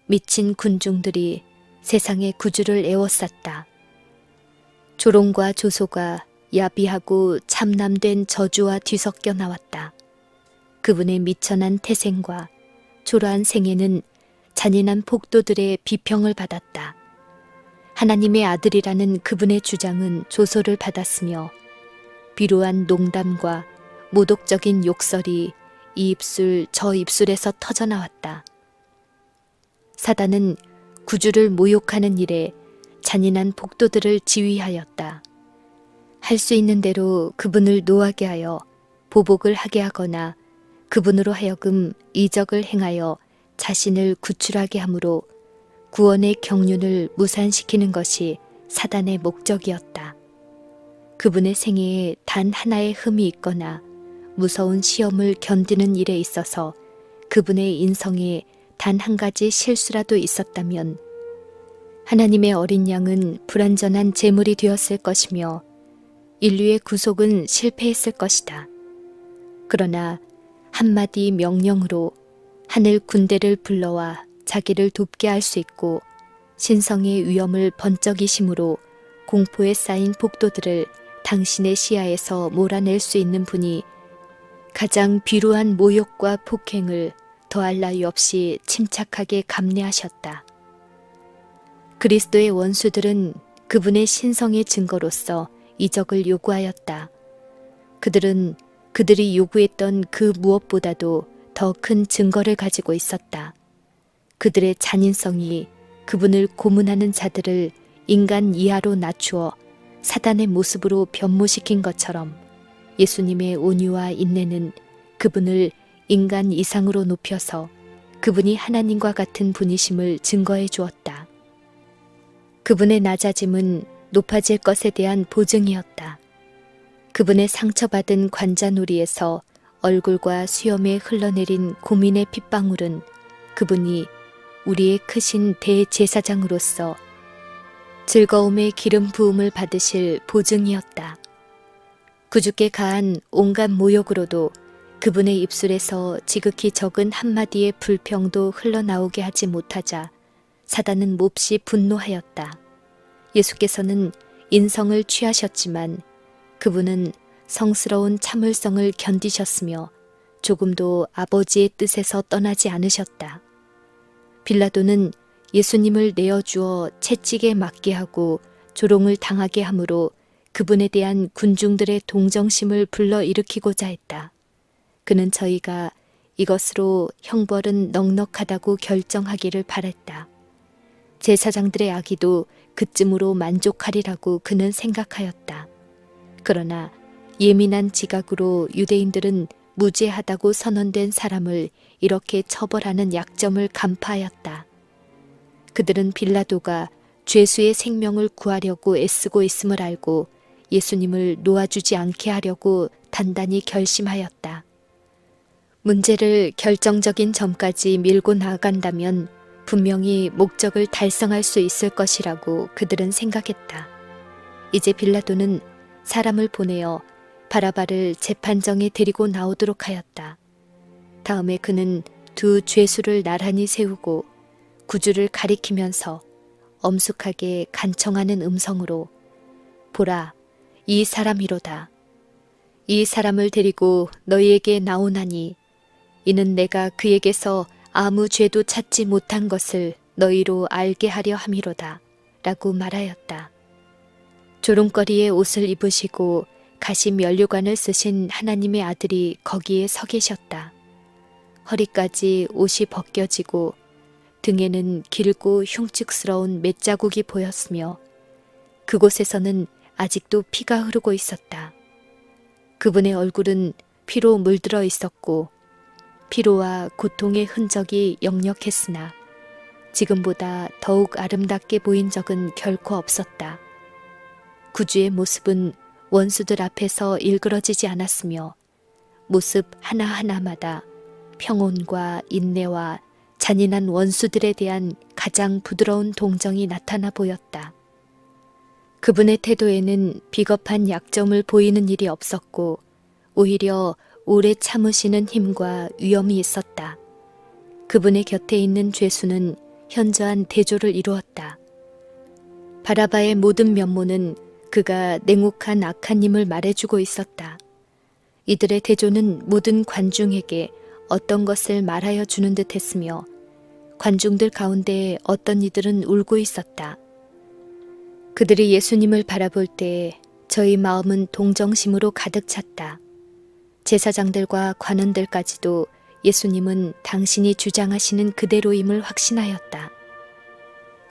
미친 군중들이 세상의 구주를 에워쌌다. 조롱과 조소가 야비하고 참남된 저주와 뒤섞여 나왔다. 그분의 미천한 태생과 초라한 생애는 잔인한 폭도들의 비평을 받았다. 하나님의 아들이라는 그분의 주장은 조소를 받았으며 비루한 농담과 모독적인 욕설이 이 입술 저 입술에서 터져나왔다. 사단은 구주를 모욕하는 일에 잔인한 폭도들을 지휘하였다. 할 수 있는 대로 그분을 노하게 하여 보복을 하게 하거나 그분으로 하여금 이적을 행하여 자신을 구출하게 함으로 구원의 경륜을 무산시키는 것이 사단의 목적이었다. 그분의 생애에 단 하나의 흠이 있거나 무서운 시험을 견디는 일에 있어서 그분의 인성에 단 한 가지 실수라도 있었다면 하나님의 어린 양은 불완전한 제물이 되었을 것이며 인류의 구속은 실패했을 것이다. 그러나 한마디 명령으로 하늘 군대를 불러와 자기를 돕게 할 수 있고 신성의 위엄을 번쩍이심으로 공포에 쌓인 폭도들을 당신의 시야에서 몰아낼 수 있는 분이 가장 비루한 모욕과 폭행을 더할 나위 없이 침착하게 감내하셨다. 그리스도의 원수들은 그분의 신성의 증거로서 이적을 요구하였다. 그들은 그들이 요구했던 그 무엇보다도 더 큰 증거를 가지고 있었다. 그들의 잔인성이 그분을 고문하는 자들을 인간 이하로 낮추어 사단의 모습으로 변모시킨 것처럼 예수님의 온유와 인내는 그분을 인간 이상으로 높여서 그분이 하나님과 같은 분이심을 증거해 주었다. 그분의 낮아짐은 높아질 것에 대한 보증이었다. 그분의 상처받은 관자놀이에서 얼굴과 수염에 흘러내린 고민의 핏방울은 그분이 우리의 크신 대제사장으로서 즐거움의 기름 부음을 받으실 보증이었다. 구주께 가한 온갖 모욕으로도 그분의 입술에서 지극히 적은 한마디의 불평도 흘러나오게 하지 못하자 사단은 몹시 분노하였다. 예수께서는 인성을 취하셨지만 그분은 성스러운 참을성을 견디셨으며 조금도 아버지의 뜻에서 떠나지 않으셨다. 빌라도는 예수님을 내어주어 채찍에 맞게 하고 조롱을 당하게 함으로 그분에 대한 군중들의 동정심을 불러일으키고자 했다. 그는 저희가 이것으로 형벌은 넉넉하다고 결정하기를 바랬다. 제사장들의 악의도 그쯤으로 만족하리라고 그는 생각하였다. 그러나 예민한 지각으로 유대인들은 무죄하다고 선언된 사람을 이렇게 처벌하는 약점을 간파하였다. 그들은 빌라도가 죄수의 생명을 구하려고 애쓰고 있음을 알고 예수님을 놓아주지 않게 하려고 단단히 결심하였다. 문제를 결정적인 점까지 밀고 나아간다면 분명히 목적을 달성할 수 있을 것이라고 그들은 생각했다. 이제 빌라도는 사람을 보내어 바라바를 재판정에 데리고 나오도록 하였다. 다음에 그는 두 죄수를 나란히 세우고 구주를 가리키면서 엄숙하게 간청하는 음성으로 보라, 이 사람이로다. 이 사람을 데리고 너희에게 나오나니 이는 내가 그에게서 아무 죄도 찾지 못한 것을 너희로 알게 하려 함이로다 라고 말하였다. 조롱거리의 옷을 입으시고 가심 연료관을 쓰신 하나님의 아들이 거기에 서 계셨다. 허리까지 옷이 벗겨지고 등에는 길고 흉측스러운 맷자국이 보였으며 그곳에서는 아직도 피가 흐르고 있었다. 그분의 얼굴은 피로 물들어 있었고 피로와 고통의 흔적이 역력했으나 지금보다 더욱 아름답게 보인 적은 결코 없었다. 구주의 모습은 원수들 앞에서 일그러지지 않았으며 모습 하나하나마다 평온과 인내와 잔인한 원수들에 대한 가장 부드러운 동정이 나타나 보였다. 그분의 태도에는 비겁한 약점을 보이는 일이 없었고 오히려 오래 참으시는 힘과 위엄이 있었다. 그분의 곁에 있는 죄수는 현저한 대조를 이루었다. 바라바의 모든 면모는 그가 냉혹한 악한 힘을 말해주고 있었다. 이들의 대조는 모든 관중에게 어떤 것을 말하여 주는 듯 했으며 관중들 가운데 어떤 이들은 울고 있었다. 그들이 예수님을 바라볼 때 저희 마음은 동정심으로 가득 찼다. 제사장들과 관원들까지도 예수님은 당신이 주장하시는 그대로임을 확신하였다.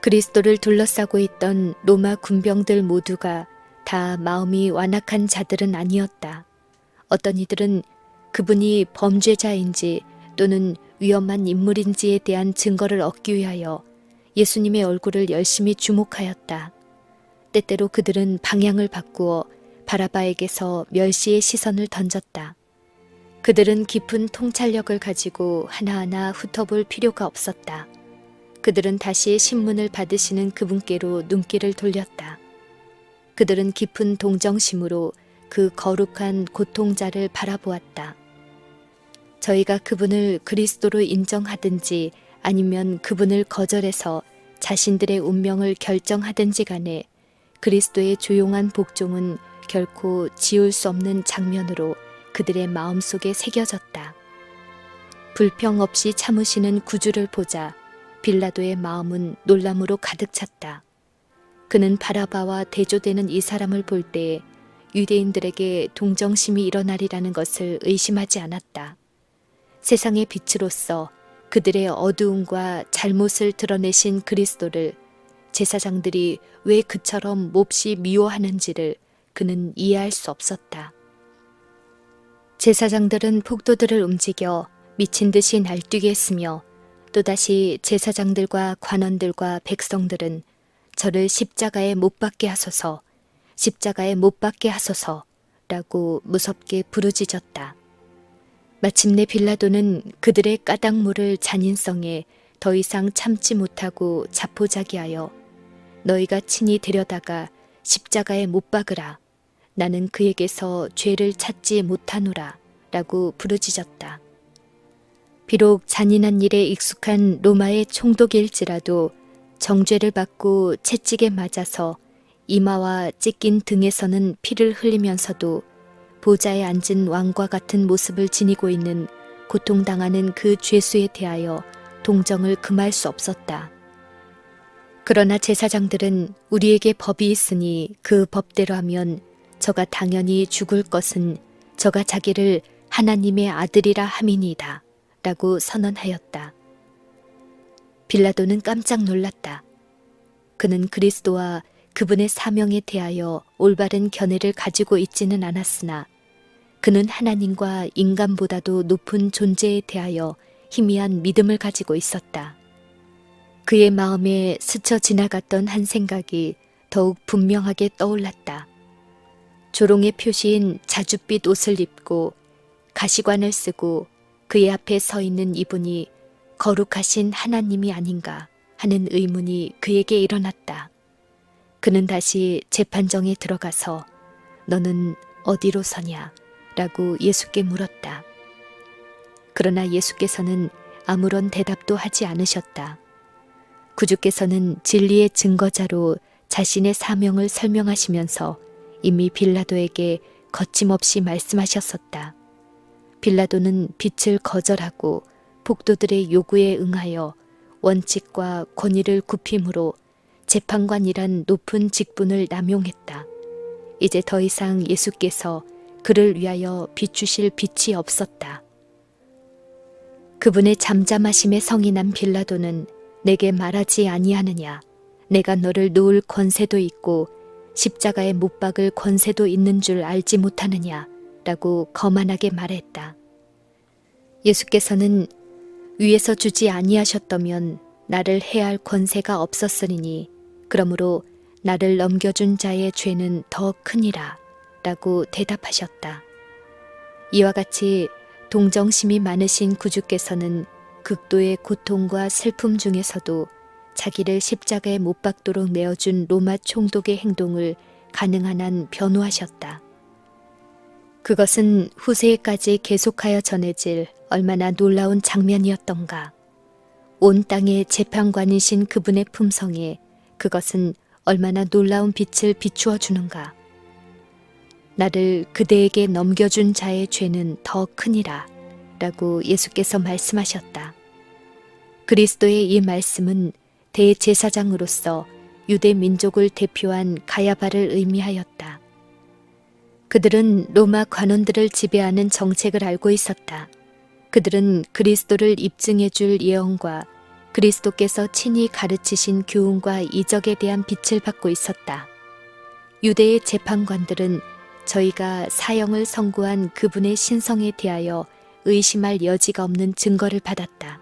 그리스도를 둘러싸고 있던 로마 군병들 모두가 다 마음이 완악한 자들은 아니었다. 어떤 이들은 그분이 범죄자인지 또는 위험한 인물인지에 대한 증거를 얻기 위하여 예수님의 얼굴을 열심히 주목하였다. 때때로 그들은 방향을 바꾸어 바라바에게서 멸시의 시선을 던졌다. 그들은 깊은 통찰력을 가지고 하나하나 훑어볼 필요가 없었다. 그들은 다시 신문을 받으시는 그분께로 눈길을 돌렸다. 그들은 깊은 동정심으로 그 거룩한 고통자를 바라보았다. 저희가 그분을 그리스도로 인정하든지 아니면 그분을 거절해서 자신들의 운명을 결정하든지 간에 그리스도의 조용한 복종은 결코 지울 수 없는 장면으로 그들의 마음속에 새겨졌다. 불평 없이 참으시는 구주를 보자 빌라도의 마음은 놀람으로 가득 찼다. 그는 바라바와 대조되는 이 사람을 볼 때 유대인들에게 동정심이 일어나리라는 것을 의심하지 않았다. 세상의 빛으로서 그들의 어두움과 잘못을 드러내신 그리스도를 제사장들이 왜 그처럼 몹시 미워하는지를 그는 이해할 수 없었다. 제사장들은 폭도들을 움직여 미친 듯이 날뛰게 했으며 또다시 제사장들과 관원들과 백성들은 저를 십자가에 못 박게 하소서, 십자가에 못 박게 하소서라고 무섭게 부르짖었다. 마침내 빌라도는 그들의 까닭물을 잔인성에 더 이상 참지 못하고 자포자기하여 너희가 친히 데려다가 십자가에 못 박으라. 나는 그에게서 죄를 찾지 못하노라 라고 부르짖었다. 비록 잔인한 일에 익숙한 로마의 총독일지라도 정죄를 받고 채찍에 맞아서 이마와 찢긴 등에서는 피를 흘리면서도 보좌에 앉은 왕과 같은 모습을 지니고 있는 고통당하는 그 죄수에 대하여 동정을 금할 수 없었다. 그러나 제사장들은 우리에게 법이 있으니 그 법대로 하면 저가 당연히 죽을 것은 저가 자기를 하나님의 아들이라 함이니이다 라고 선언하였다. 빌라도는 깜짝 놀랐다. 그는 그리스도와 그분의 사명에 대하여 올바른 견해를 가지고 있지는 않았으나 그는 하나님과 인간보다도 높은 존재에 대하여 희미한 믿음을 가지고 있었다. 그의 마음에 스쳐 지나갔던 한 생각이 더욱 분명하게 떠올랐다. 조롱의 표시인 자줏빛 옷을 입고 가시관을 쓰고 그의 앞에 서 있는 이분이 거룩하신 하나님이 아닌가 하는 의문이 그에게 일어났다. 그는 다시 재판정에 들어가서 너는 어디로 서냐? 라고 예수께 물었다. 그러나 예수께서는 아무런 대답도 하지 않으셨다. 구주께서는 진리의 증거자로 자신의 사명을 설명하시면서 이미 빌라도에게 거침없이 말씀하셨었다. 빌라도는 빛을 거절하고 폭도들의 요구에 응하여 원칙과 권위를 굽힘으로 재판관이란 높은 직분을 남용했다. 이제 더 이상 예수께서 그를 위하여 비추실 빛이 없었다. 그분의 잠잠하심에 성이 난 빌라도는 내게 말하지 아니하느냐. 내가 너를 놓을 권세도 있고 십자가에 못 박을 권세도 있는 줄 알지 못하느냐 라고 거만하게 말했다. 예수께서는 위에서 주지 아니하셨다면 나를 해할 권세가 없었으리니 그러므로 나를 넘겨준 자의 죄는 더 크니라 라고 대답하셨다. 이와 같이 동정심이 많으신 구주께서는 극도의 고통과 슬픔 중에서도 자기를 십자가에 못 박도록 내어준 로마 총독의 행동을 가능한 한 변호하셨다. 그것은 후세에까지 계속하여 전해질 얼마나 놀라운 장면이었던가. 온 땅의 재판관이신 그분의 품성에 그것은 얼마나 놀라운 빛을 비추어 주는가. 나를 그대에게 넘겨준 자의 죄는 더 크니라 라고 예수께서 말씀하셨다. 그리스도의 이 말씀은 대제사장으로서 유대 민족을 대표한 가야바를 의미하였다. 그들은 로마 관원들을 지배하는 정책을 알고 있었다. 그들은 그리스도를 입증해 줄 예언과 그리스도께서 친히 가르치신 교훈과 이적에 대한 빛을 받고 있었다. 유대의 재판관들은 저희가 사형을 선고한 그분의 신성에 대하여 의심할 여지가 없는 증거를 받았다.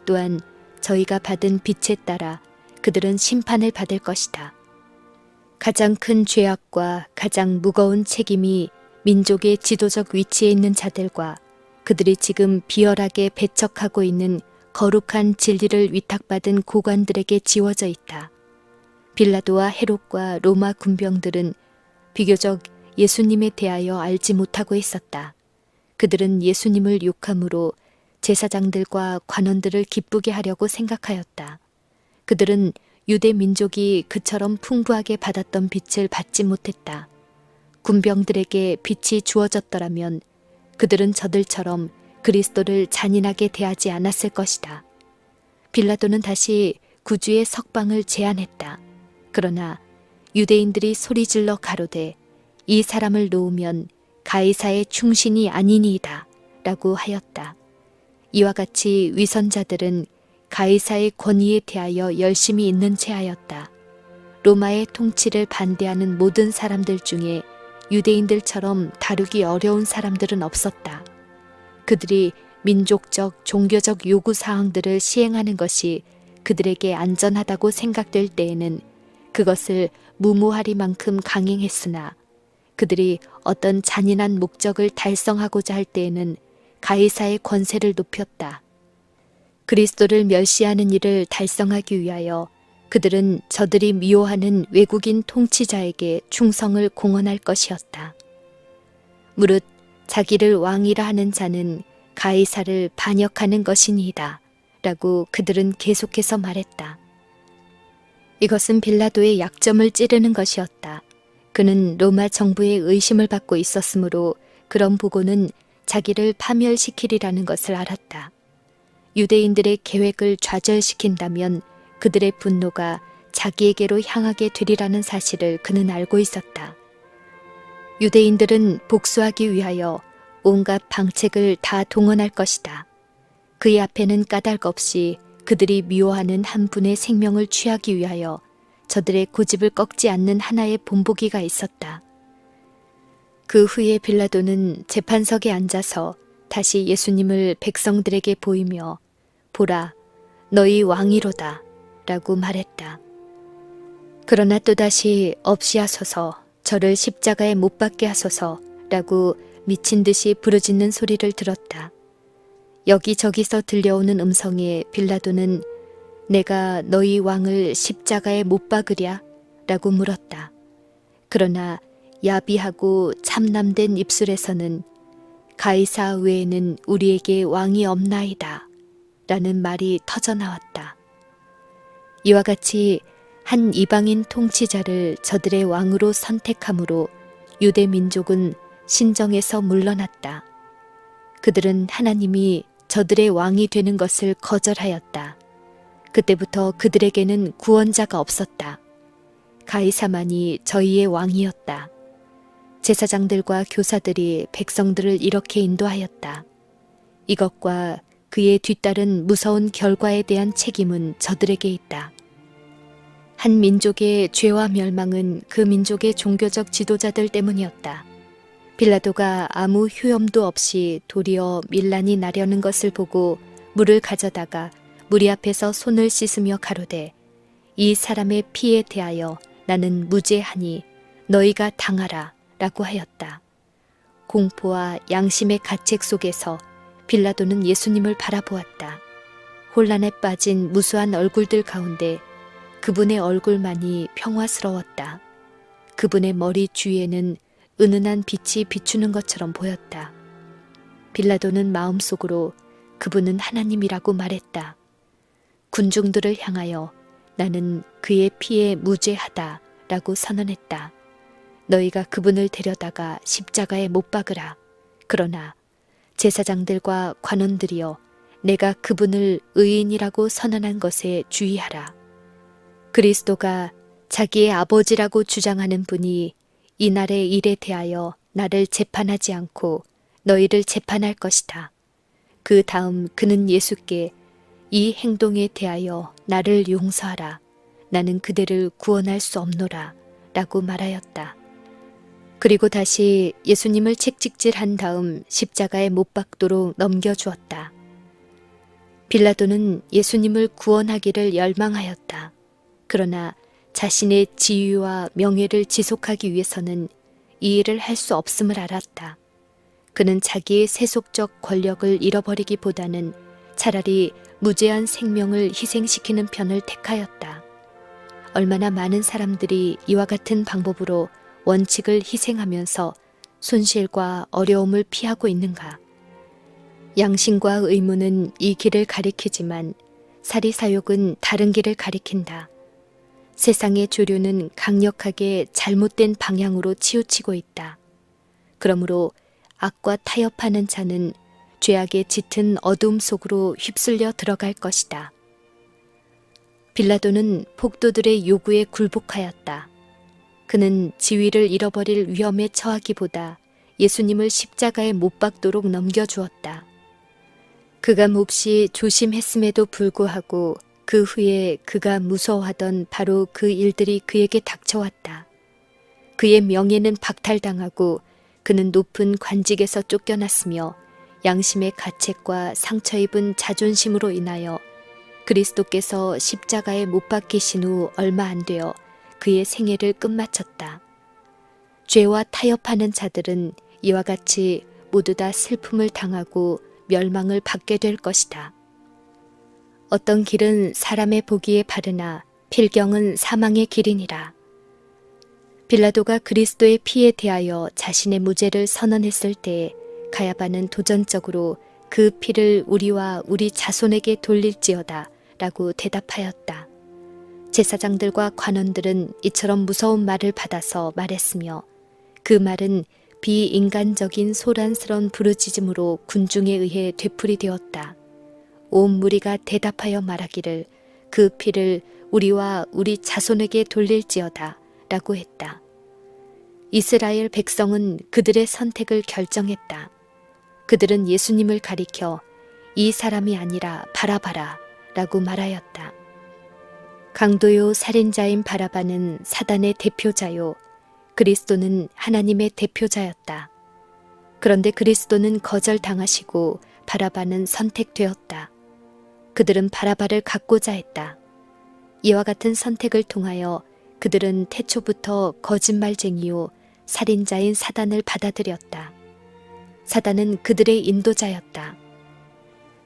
또한 저희가 받은 빛에 따라 그들은 심판을 받을 것이다. 가장 큰 죄악과 가장 무거운 책임이 민족의 지도적 위치에 있는 자들과 그들이 지금 비열하게 배척하고 있는 거룩한 진리를 위탁받은 고관들에게 지워져 있다. 빌라도와 헤롯과 로마 군병들은 비교적 예수님에 대하여 알지 못하고 있었다. 그들은 예수님을 욕함으로 제사장들과 관원들을 기쁘게 하려고 생각하였다. 그들은 유대 민족이 그처럼 풍부하게 받았던 빛을 받지 못했다. 군병들에게 빛이 주어졌더라면 그들은 저들처럼 그리스도를 잔인하게 대하지 않았을 것이다. 빌라도는 다시 구주의 석방을 제안했다. 그러나 유대인들이 소리질러 가로되 이 사람을 놓으면 가이사의 충신이 아니니이다 라고 하였다. 이와 같이 위선자들은 가이사의 권위에 대하여 열심히 있는 채 하였다. 로마의 통치를 반대하는 모든 사람들 중에 유대인들처럼 다루기 어려운 사람들은 없었다. 그들이 민족적, 종교적 요구사항들을 시행하는 것이 그들에게 안전하다고 생각될 때에는 그것을 무모하리만큼 강행했으나 그들이 어떤 잔인한 목적을 달성하고자 할 때에는 가이사의 권세를 높였다. 그리스도를 멸시하는 일을 달성하기 위하여 그들은 저들이 미워하는 외국인 통치자에게 충성을 공언할 것이었다. 무릇 자기를 왕이라 하는 자는 가이사를 반역하는 것이니이다 라고 그들은 계속해서 말했다. 이것은 빌라도의 약점을 찌르는 것이었다. 그는 로마 정부의 의심을 받고 있었으므로 그런 보고는 자기를 파멸시키리라는 것을 알았다. 유대인들의 계획을 좌절시킨다면 그들의 분노가 자기에게로 향하게 되리라는 사실을 그는 알고 있었다. 유대인들은 복수하기 위하여 온갖 방책을 다 동원할 것이다. 그의 앞에는 까닭 없이 그들이 미워하는 한 분의 생명을 취하기 위하여 저들의 고집을 꺾지 않는 하나의 본보기가 있었다. 그 후에 빌라도는 재판석에 앉아서 다시 예수님을 백성들에게 보이며 보라, 너희 왕이로다 라고 말했다. 그러나 또다시 없이 하소서, 저를 십자가에 못 박게 하소서 라고 미친 듯이 부르짖는 소리를 들었다. 여기저기서 들려오는 음성에 빌라도는 내가 너희 왕을 십자가에 못 박으랴? 라고 물었다. 그러나 야비하고 참남된 입술에서는 가이사 외에는 우리에게 왕이 없나이다 라는 말이 터져나왔다. 이와 같이 한 이방인 통치자를 저들의 왕으로 선택함으로 유대 민족은 신정에서 물러났다. 그들은 하나님이 저들의 왕이 되는 것을 거절하였다. 그때부터 그들에게는 구원자가 없었다. 가이사만이 저희의 왕이었다. 제사장들과 교사들이 백성들을 이렇게 인도하였다. 이것과 그에 뒤따른 무서운 결과에 대한 책임은 저들에게 있다. 한 민족의 죄와 멸망은 그 민족의 종교적 지도자들 때문이었다. 빌라도가 아무 효염도 없이 도리어 밀란이 나려는 것을 보고 물을 가져다가 무리 앞에서 손을 씻으며 가로되 이 사람의 피에 대하여 나는 무죄하니 너희가 당하라 라고 하였다. 공포와 양심의 가책 속에서 빌라도는 예수님을 바라보았다. 혼란에 빠진 무수한 얼굴들 가운데 그분의 얼굴만이 평화스러웠다. 그분의 머리 주위에는 은은한 빛이 비추는 것처럼 보였다. 빌라도는 마음속으로 그분은 하나님이라고 말했다. 군중들을 향하여 나는 그의 피에 무죄하다 라고 선언했다. 너희가 그분을 데려다가 십자가에 못 박으라. 그러나 제사장들과 관원들이여 내가 그분을 의인이라고 선언한 것에 주의하라. 그리스도가 자기의 아버지라고 주장하는 분이 이날의 일에 대하여 나를 재판하지 않고 너희를 재판할 것이다. 그 다음 그는 예수께 이 행동에 대하여 나를 용서하라. 나는 그대를 구원할 수 없노라 라고 말하였다. 그리고 다시 예수님을 채찍질한 다음 십자가에 못 박도록 넘겨주었다. 빌라도는 예수님을 구원하기를 열망하였다. 그러나 자신의 지위와 명예를 지속하기 위해서는 이 일을 할 수 없음을 알았다. 그는 자기의 세속적 권력을 잃어버리기보다는 차라리 무죄한 생명을 희생시키는 편을 택하였다. 얼마나 많은 사람들이 이와 같은 방법으로 원칙을 희생하면서 손실과 어려움을 피하고 있는가. 양심과 의무는 이 길을 가리키지만 사리사욕은 다른 길을 가리킨다. 세상의 주류는 강력하게 잘못된 방향으로 치우치고 있다. 그러므로 악과 타협하는 자는 죄악의 짙은 어두움 속으로 휩쓸려 들어갈 것이다. 빌라도는 폭도들의 요구에 굴복하였다. 그는 지위를 잃어버릴 위험에 처하기보다 예수님을 십자가에 못 박도록 넘겨주었다. 그가 몹시 조심했음에도 불구하고 그 후에 그가 무서워하던 바로 그 일들이 그에게 닥쳐왔다. 그의 명예는 박탈당하고 그는 높은 관직에서 쫓겨났으며 양심의 가책과 상처 입은 자존심으로 인하여 그리스도께서 십자가에 못 박히신 후 얼마 안 되어 그의 생애를 끝마쳤다. 죄와 타협하는 자들은 이와 같이 모두 다 슬픔을 당하고 멸망을 받게 될 것이다. 어떤 길은 사람의 보기에 바르나 필경은 사망의 길이니라. 빌라도가 그리스도의 피에 대하여 자신의 무죄를 선언했을 때에 가야바는 도전적으로 그 피를 우리와 우리 자손에게 돌릴지어다 라고 대답하였다. 제사장들과 관원들은 이처럼 무서운 말을 받아서 말했으며 그 말은 비인간적인 소란스러운 부르짖음으로 군중에 의해 되풀이되었다. 온 무리가 대답하여 말하기를 그 피를 우리와 우리 자손에게 돌릴지어다 라고 했다. 이스라엘 백성은 그들의 선택을 결정했다. 그들은 예수님을 가리켜 이 사람이 아니라 바라바라 라고 말하였다. 강도요 살인자인 바라바는 사단의 대표자요 그리스도는 하나님의 대표자였다. 그런데 그리스도는 거절당하시고 바라바는 선택되었다. 그들은 바라바를 갖고자 했다. 이와 같은 선택을 통하여 그들은 태초부터 거짓말쟁이요 살인자인 사단을 받아들였다. 사단은 그들의 인도자였다.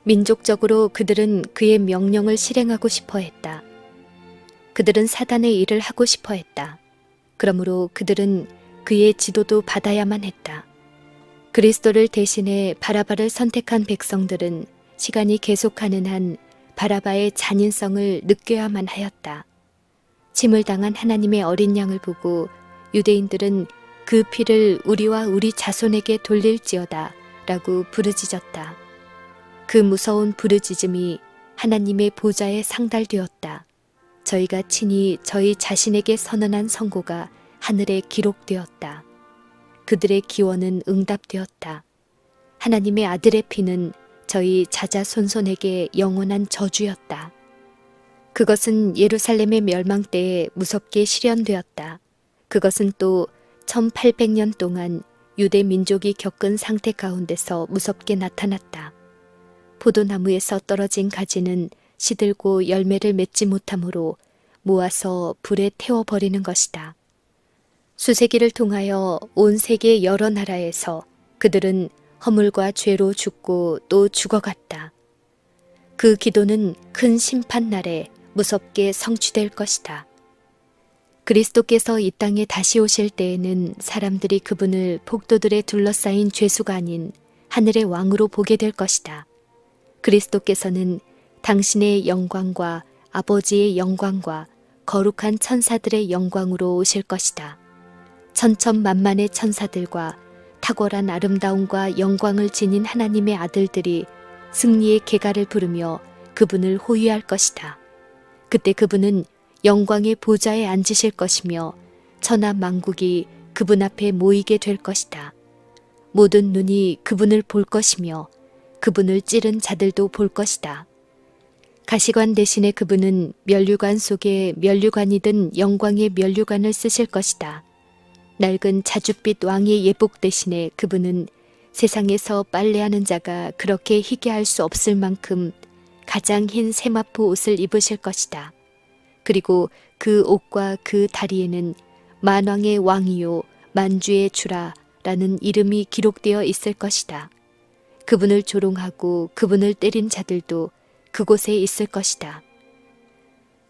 민족적으로 그들은 그의 명령을 실행하고 싶어 했다. 그들은 사단의 일을 하고 싶어 했다. 그러므로 그들은 그의 지도도 받아야만 했다. 그리스도를 대신해 바라바를 선택한 백성들은 시간이 계속하는 한 바라바의 잔인성을 느껴야만 하였다. 침을 당한 하나님의 어린 양을 보고 유대인들은 그 피를 우리와 우리 자손에게 돌릴지어다 라고 부르짖었다. 그 무서운 부르짖음이 하나님의 보좌에 상달되었다. 저희가 친히 저희 자신에게 선언한 선고가 하늘에 기록되었다. 그들의 기원은 응답되었다. 하나님의 아들의 피는 저희 자자손손에게 영원한 저주였다. 그것은 예루살렘의 멸망 때에 무섭게 실현되었다. 그것은 또 1800년 동안 유대 민족이 겪은 상태 가운데서 무섭게 나타났다. 포도나무에서 떨어진 가지는 시들고 열매를 맺지 못하므로 모아서 불에 태워버리는 것이다. 수세기를 통하여 온 세계 여러 나라에서 그들은 허물과 죄로 죽고 또 죽어갔다. 그 기도는 큰 심판날에 무섭게 성취될 것이다. 그리스도께서 이 땅에 다시 오실 때에는 사람들이 그분을 폭도들에 둘러싸인 죄수가 아닌 하늘의 왕으로 보게 될 것이다. 그리스도께서는 당신의 영광과 아버지의 영광과 거룩한 천사들의 영광으로 오실 것이다. 천천만만의 천사들과 탁월한 아름다움과 영광을 지닌 하나님의 아들들이 승리의 계가를 부르며 그분을 호위할 것이다. 그때 그분은 영광의 보좌에 앉으실 것이며 천하 만국이 그분 앞에 모이게 될 것이다. 모든 눈이 그분을 볼 것이며 그분을 찌른 자들도 볼 것이다. 가시관 대신에 그분은 면류관 속에 면류관이든 영광의 면류관을 쓰실 것이다. 낡은 자줏빛 왕의 예복 대신에 그분은 세상에서 빨래하는 자가 그렇게 희게 할 수 없을 만큼 가장 흰 세마포 옷을 입으실 것이다. 그리고 그 옷과 그 다리에는 만왕의 왕이요 만주의 주라 라는 이름이 기록되어 있을 것이다. 그분을 조롱하고 그분을 때린 자들도 그곳에 있을 것이다.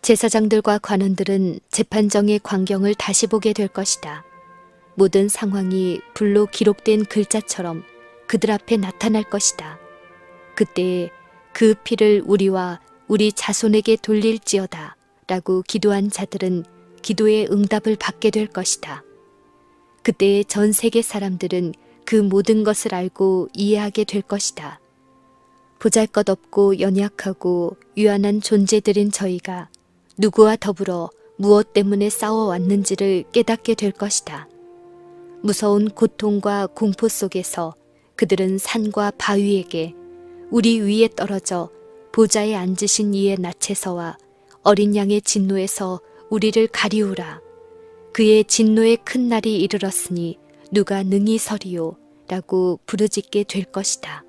제사장들과 관원들은 재판정의 광경을 다시 보게 될 것이다. 모든 상황이 불로 기록된 글자처럼 그들 앞에 나타날 것이다. 그때 그 피를 우리와 우리 자손에게 돌릴지어다 라고 기도한 자들은 기도의 응답을 받게 될 것이다. 그때 전 세계 사람들은 그 모든 것을 알고 이해하게 될 것이다. 보잘것없고 연약하고 유한한 존재들인 저희가 누구와 더불어 무엇 때문에 싸워왔는지를 깨닫게 될 것이다. 무서운 고통과 공포 속에서 그들은 산과 바위에게 우리 위에 떨어져 보좌에 앉으신 이의 낯에서와 어린 양의 진노에서 우리를 가리우라. 그의 진노의 큰 날이 이르렀으니 누가 능히 서리요 라고 부르짖게 될 것이다.